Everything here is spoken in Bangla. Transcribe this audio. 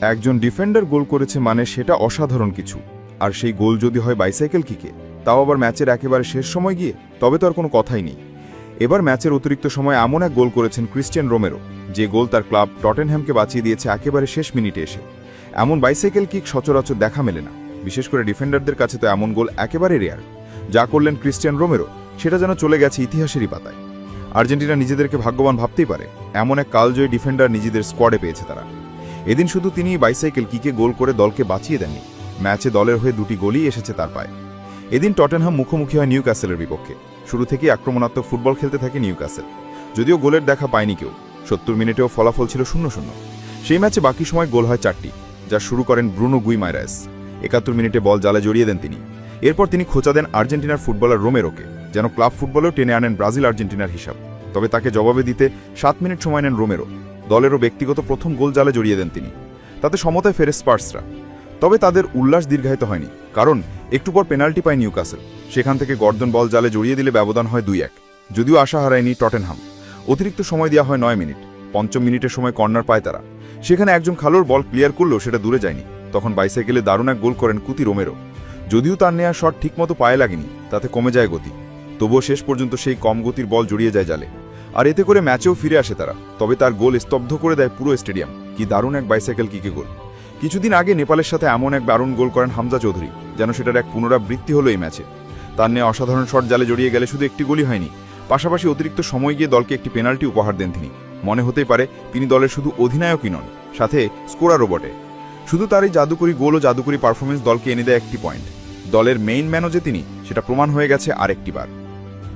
একজন ডিফেন্ডার গোল করেছে মানে সেটা অসাধারণ কিছু, আর সেই গোল যদি হয় বাইসাইকেল কিকে, তাও আবার ম্যাচের একেবারে শেষ সময় গিয়ে, তবে তো আর কোনো কথাই নেই। এবার ম্যাচের অতিরিক্ত সময় এমন এক গোল করেছেন ক্রিস্টিয়ান রোমেরো, যে গোল তার ক্লাব টটেনহ্যামকে বাঁচিয়ে দিয়েছে একেবারে শেষ মিনিটে এসে। এমন বাইসাইকেল কিক সচরাচর দেখা মেলে না, বিশেষ করে ডিফেন্ডারদের কাছে তো এমন গোল একেবারে রেয়ার। যা করলেন ক্রিস্টিয়ান রোমেরো, সেটা যেন চলে গেছে ইতিহাসেরই পাতায়। আর্জেন্টিনা নিজেদেরকে ভাগ্যবান ভাবতেই পারে, এমন এক কালজয়ী ডিফেন্ডার নিজেদের স্কোয়াডে পেয়েছে তারা। এদিন শুধু তিনি বাইসাইকেল কিকে গোল করে দলকে বাঁচিয়ে দেননি, ম্যাচে দলের হয়ে দুটি গোলই এসেছে তার পায়ে। এদিন টটেনহাম মুখোমুখি হয় নিউক্যাসেলের বিপক্ষে। শুরু থেকেই আক্রমণাত্মক ফুটবল খেলতে থাকে নিউক্যাসেল, যদিও গোলের দেখা পায়নি কেউ। ৭০ মিনিটেও ফলাফল ছিল ০-০। সেই ম্যাচে বাকি সময় গোল হয় ৪টি, যা শুরু করেন ব্রুনো গুইমারায়েস। ৭১ মিনিটে বল জালে জড়িয়ে দেন তিনি। এরপর তিনি খোঁচা দেন আর্জেন্টিনার ফুটবলার রোমেরোকে, যেন ক্লাব ফুটবলেও টেনে আনেন ব্রাজিল আর্জেন্টিনার হিসাব। তবে তাকে জবাবে দিতে ৭ মিনিট সময় নেন রোমেরো। দলেরও ব্যক্তিগত প্রথম গোল জালে জড়িয়ে দেন তিনি। তাতে সমতায় ফেরে স্পার্সরা। তবে তাদের উল্লাস দীর্ঘায়িত হয়নি, কারণ একটু পর পেনাল্টি পায় নিউক্যাসেল। সেখান থেকে গর্দন বল জালে জড়িয়ে দিলে ব্যবধান হয় ২-১। যদিও আশা হারায়নি টটেনহাম। অতিরিক্ত সময় দেওয়া হয় ৯ মিনিট। পঞ্চম মিনিটের সময় কর্নার পায় তারা। সেখানে একজন খেলোয়াড় বল ক্লিয়ার করলেও সেটা দূরে যায়নি। তখন বাইসাইকেলে দারুণ এক গোল করেন কুতি রোমেরো। যদিও তার নেওয়া শট ঠিকমতো পায়ে লাগেনি, তাতে কমে যায় গতি। তবুও শেষ পর্যন্ত সেই কম গতির বল জড়িয়ে যায় জালে, আর এতে করে ম্যাচেও ফিরে আসে তারা। তবে তার গোল স্তব্ধ করে দেয় পুরো স্টেডিয়াম। কি দারুণ এক বাইসাইকেল কিকে গোল! কিছুদিন আগে নেপালের সাথে এমন এক দারুণ গোল করেন হামজা চৌধুরী, যেন সেটার এক পুনরাবৃত্তি হলো এই ম্যাচে। তার নেওয়া অসাধারণ শট জালে জড়িয়ে গেলে শুধু একটি গোলই হয়নি, পাশাপাশি অতিরিক্ত সময় গিয়ে দলকে একটি পেনাল্টি উপহার দেন তিনি। মনে হতেই পারে তিনি দলের শুধু অধিনায়কই নন, সাথে স্কোরারও বটে। শুধু তার এই জাদুকরী গোল ও জাদুকরী পারফরমেন্স দলকে এনে দেয় একটি পয়েন্ট। দলের মেইন ম্যানও যে তিনি, সেটা প্রমাণ হয়ে গেছে আরেকটি বার।